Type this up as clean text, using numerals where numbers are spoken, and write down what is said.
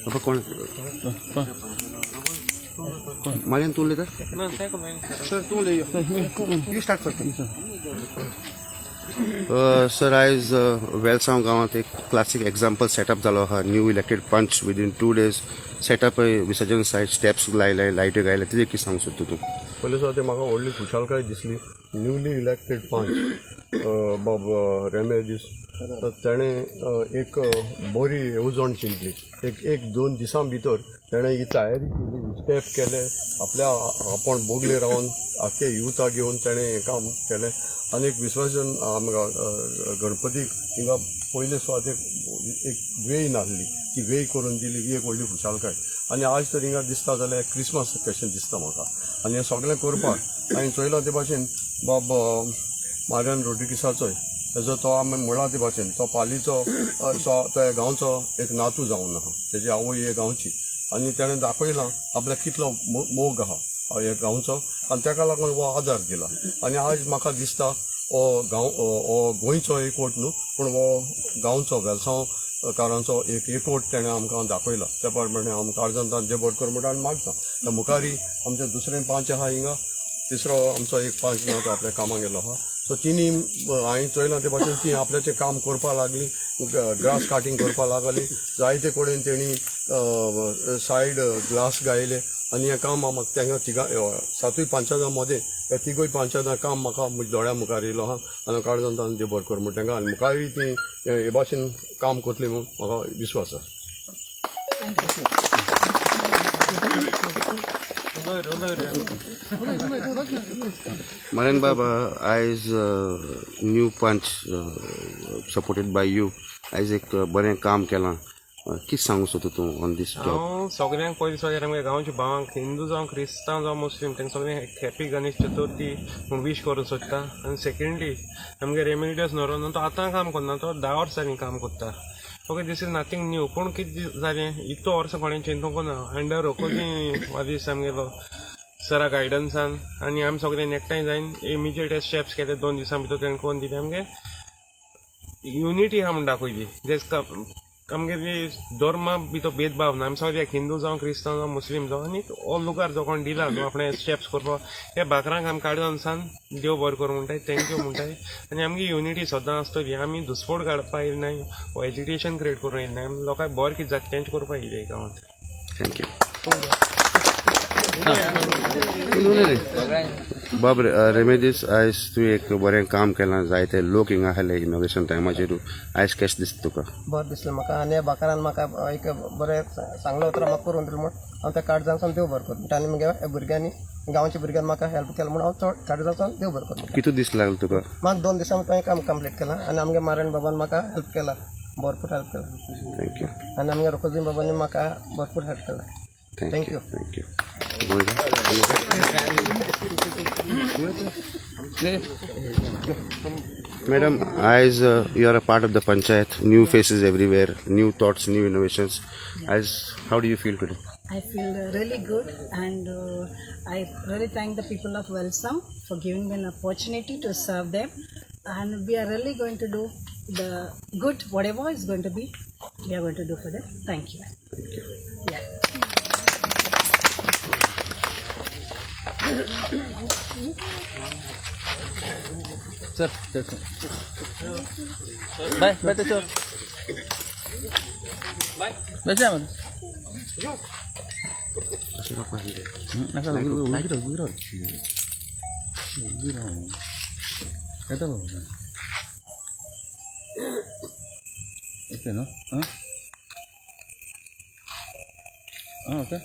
apa kon Marian tool letar sir tool you start first sir as Velsao गावात एक classic example setup जालो हा new elected पंच within 2 days setup विसर्जन side steps लायले light गायले ते की सांग शकतो तू पहिले सो ते म्हाका व्हडली खुशालकाय दिसली न्यूली इलेक्टेड पंच बाब रेमेडीज ताणे एक बरी येवजण चिंतली एक 2 दिसां भितर ताणे ही तयारी केली स्टेप केले आपल्या आपण बोगले रावन आख्खे युथा घेवन ताणे हें काम केलें आनी एक विसर्जन आमकां गणपतीक हिंगा पयले सुवात एक वेय नासली ती वेय करून दिली ही एक व्हडली खुशालकाय आनी आज तर हिंगा दिसता जाल्यार क्रिसमस कशें दिसता म्हाका आनी हें सगळें करपाक हांवें चोयलां ते भाशेन बाब मारियान रोड्रिगीसाचोय तेजो तो आमी म्हणला ते भाशेन तो पालीचो त्या गांवचो एक नातू जावन आहा तेजी आवय हे गांवची आनी ताणें दाखयलां आपल्याक कितलो मोग आहा ह्या गांवचो आनी ताका लागून हो आदार दिला आनी आज म्हाका दिसता हो गांव हो गोंयचो एकवट न्हू पूण हो गांवचो वेलसांव कारांचो एक एकवट ताणें आमकां दाखयला त्या प्रमाणे आमी काळजांतान जे बरें कर म्हणटा आनी मागता मुखारी आमचें दुसरें पांच आहा हिंगा तिसरो आमचो एक पांच ना तो आपल्या कामाक गेलो आहा सो तिनी हांवें चोयलां ते भाशेन ती आपल्याचें काम करपाक लागली ग्रास काटींग करपाक लागली जायते कडेन तेणी सायड ग्लास गायले आनी हें काम म्हाका तांकां तिगा 7 पांचां मदें हे 3 पांचां काम म्हाका म्हज्या दोळ्या मुखार येयलो आहा आनी काळजांतान देव बरें कर म्हण तांकां आनी मुखारय ती हे भाशेन काम करतली म्हूण म्हाका विश्वास आसा Marian Baba as new punch supported by you as एक बरें काम केलां कितें सांगू सोदता तूं ऑन दिस जॉब हांव सगळ्यांक पयलीं सगळ्यांक आमच्या गांवच्या भावांक हिंदू जावं क्रिस्तांव जावं मुस्लीम तांकां सगळ्यांक हॅपी गणेश चतुर्थी म्हूण वीश करूंक सोदता आनी सेकेंडली आमगे रेमेडियोस नोरोन्हा तो आतां काम करना तो 10 वर्सांनी काम करता okay this is nothing new पूण कितें जालें इतलो वर्सां कोणें चिंतूंक ना अंडर रोकोजी वादीस आमगेलो सरा गायडन्सान आनी आमी सगळें एकठांय जायन इमिजिएट स्टेप्स केले 2 दिसां भितर तेणें कोन्न दिली आमगे युनिटी आहा म्हूण दाखयली जेस आमगे धर्मा भितर भेदभाव ना आमी सगळ्याक हिंदू जावं क्रिस्तांव जावं मुस्लीम जावं आनी ऑल लुकार जो कोण दिला न्हू आपणें स्टेप्स करपाक हे भाकरांक आमी काळजांसान देव बरें करूं म्हणटाय थँक्यू म्हणटाय आनी आमगे युनिटी सदां आसतली आमी दुसपोट काडपाक येयले नाय वो एजिटेशन क्रिएट करूं येयले नाय आमी लोकांक बरें कितें जाता तेंच करपाक येयले गांवांत थँक्यू बाब रेमेडीज आयज तूं एक बरें काम केलां जायते लोक हिंगा आहले इनोवेशन टायमाचेर आयज कशें दिसता तुका बरें दिसलें म्हाका आनी बाकारान म्हाका एक बरें सांगलो उतर म्हाका करून दिलें म्हूण हांव त्या काळजांसान देव बरें कर म्हणटा आनी म्हगे भुरग्यांनी गांवच्या भुरग्यांनी म्हाका हेल्प केलें म्हूण हांव चड काळजांसान देव बरें कर कितू दीस लागलो तुका म्हाका 2 दिसां भितर काम कंप्लीट केलां आनी आमगे मारायण बाबान म्हाका हेल्प केला भरपूर हेल्प केला थँक्यू आनी आमगे रोकोजी बाबांनी म्हाका भरपूर हेल्प केला thank you thank you Madam, as you are a part of the panchayat, new faces everywhere, new thoughts, new innovations. As how do you feel today? I feel really good, and I really thank the people of Velsao for giving me an opportunity to serve them. And we are really going to do the good, whatever is going to be, we are going to do for them. Thank you. Thank you. Yeah. Sir, bye, sir. Bye, Chairman. Okay, no? Huh? Oh, okay.